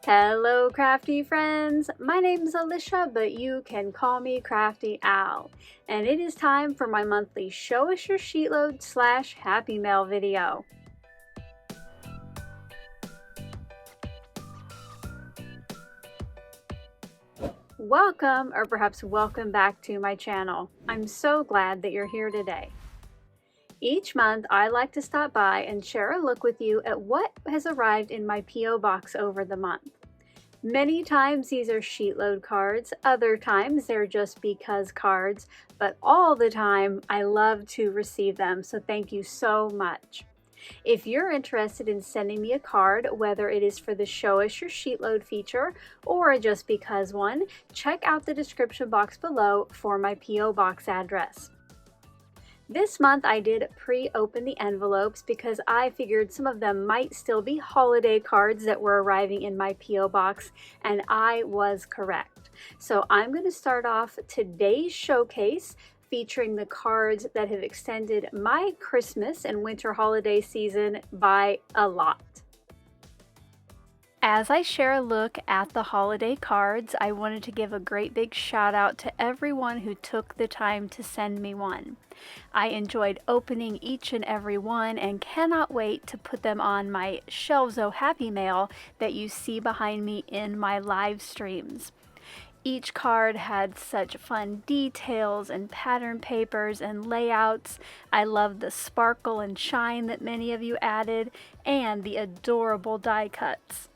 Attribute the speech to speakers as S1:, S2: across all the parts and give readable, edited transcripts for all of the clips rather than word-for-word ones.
S1: Hello crafty friends, my name is Alicia, but you can call me Crafty Al, and it is time for my monthly Show Us Your SheetLoad / Happy Mail video. Welcome, or perhaps welcome back to my channel. I'm so glad that you're here today. Each month, I like to stop by and share a look with you at what has arrived in my P.O. box over the month. Many times these are SheetLoad cards, other times they're just because cards, but all the time I love to receive them, so thank you so much. If you're interested in sending me a card, whether it is for the Show Us Your SheetLoad feature or a just because one, check out the description box below for my P.O. box address. This month I did pre-open the envelopes because I figured some of them might still be holiday cards that were arriving in my P.O. box, and I was correct. So I'm going to start off today's showcase featuring the cards that have extended my Christmas and winter holiday season by a lot. As I share a look at the holiday cards, I wanted to give a great big shout out to everyone who took the time to send me one. I enjoyed opening each and every one and cannot wait to put them on my Shelves O Happy Mail that you see behind me in my live streams. Each card had such fun details and pattern papers and layouts. I love the sparkle and shine that many of you added and the adorable die cuts.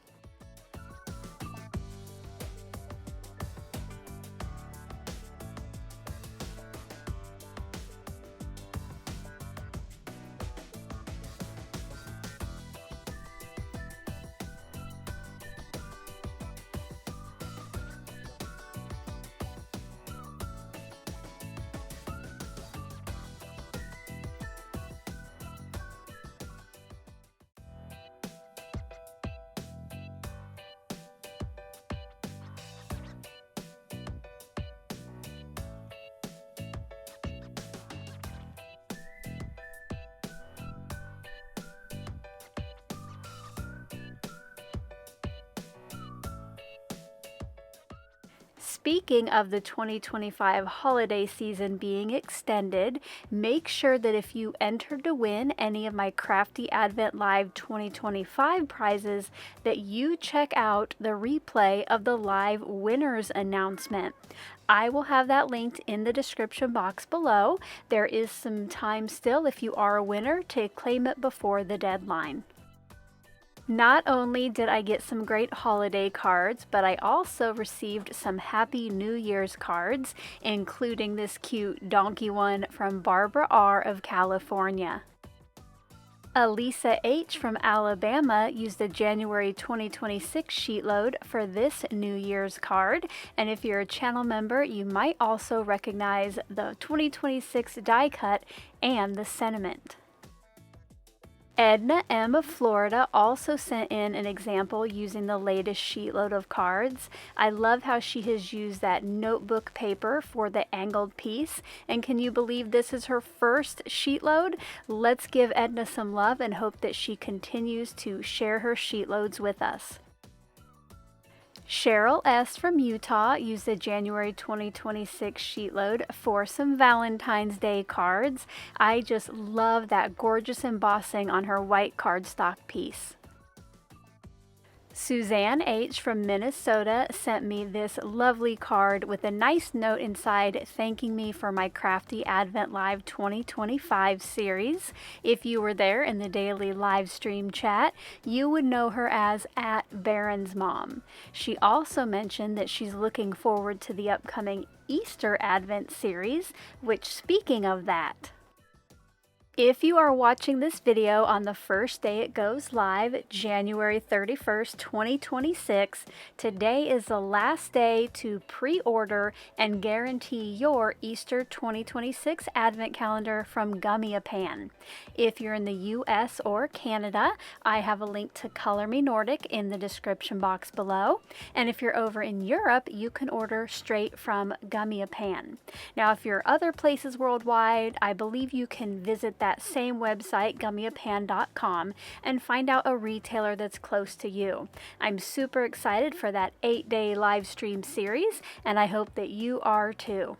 S1: Speaking of the 2025 holiday season being extended, make sure that if you entered to win any of my Crafty Advent Live 2025 prizes, that you check out the replay of the live winners announcement. I will have that linked in the description box below. There is some time still if you are a winner to claim it before the deadline. Not only did I get some great holiday cards, but I also received some Happy New Year's cards, including this cute donkey one from Barbara R. of California. Alicia H. from Alabama used the January 2026 SheetLoad for this New Year's card, and if you're a channel member, you might also recognize the 2026 die cut and the sentiment. Edna M. of Florida also sent in an example using the latest SheetLoad of cards. I love how she has used that notebook paper for the angled piece, and can you believe this is her first SheetLoad? Let's give Edna some love and hope that she continues to share her SheetLoads with us. Cheryl S. from Utah used the January 2026 SheetLoad for some Valentine's Day cards. I just love that gorgeous embossing on her white cardstock piece. Suzanne H. from Minnesota sent me this lovely card with a nice note inside thanking me for my Crafty Advent Live 2025 series. If you were there in the daily live stream chat, you would know her as @Baron's Mom. She also mentioned that she's looking forward to the upcoming Easter Advent series, which, speaking of that, if you are watching this video on the first day it goes live, January 31st, 2026, today is the last day to pre-order and guarantee your Easter 2026 Advent Calendar from Gummiapan. If you're in the US or Canada, I have a link to Color Me Nordic in the description box below. And if you're over in Europe, you can order straight from Gummiapan. Now, if you're other places worldwide, I believe you can visit that same website, Gummiapan.com, and find out a retailer that's close to you. I'm super excited for that 8-day live stream series, and I hope that you are too.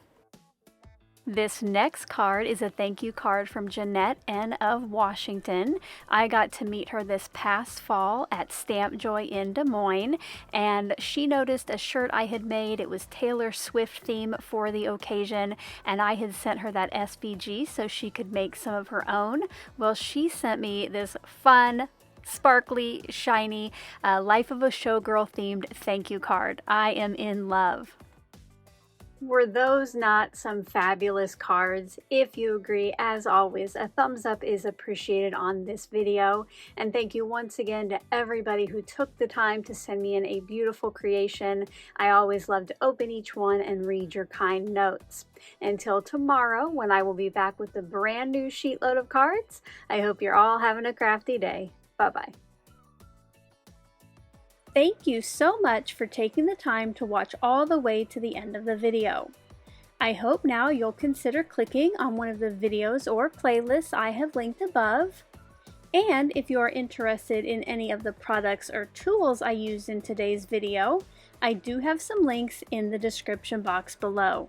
S1: This next card is a thank you card from Jeanette N. of Washington. I got to meet her this past fall at Stamp Joy in Des Moines, and she noticed a shirt I had made. It was Taylor Swift theme for the occasion, and I had sent her that SVG so she could make some of her own. Well, she sent me this fun, sparkly, shiny, Life of a Showgirl themed thank you card. I am in love. Were those not some fabulous cards? If you agree, as always, a thumbs up is appreciated on this video. And thank you once again to everybody who took the time to send me in a beautiful creation. I always love to open each one and read your kind notes. Until tomorrow, when I will be back with a brand new sheet load of cards, I hope you're all having a crafty day. Bye-bye. Thank you so much for taking the time to watch all the way to the end of the video. I hope now you'll consider clicking on one of the videos or playlists I have linked above. And if you are interested in any of the products or tools I used in today's video, I do have some links in the description box below.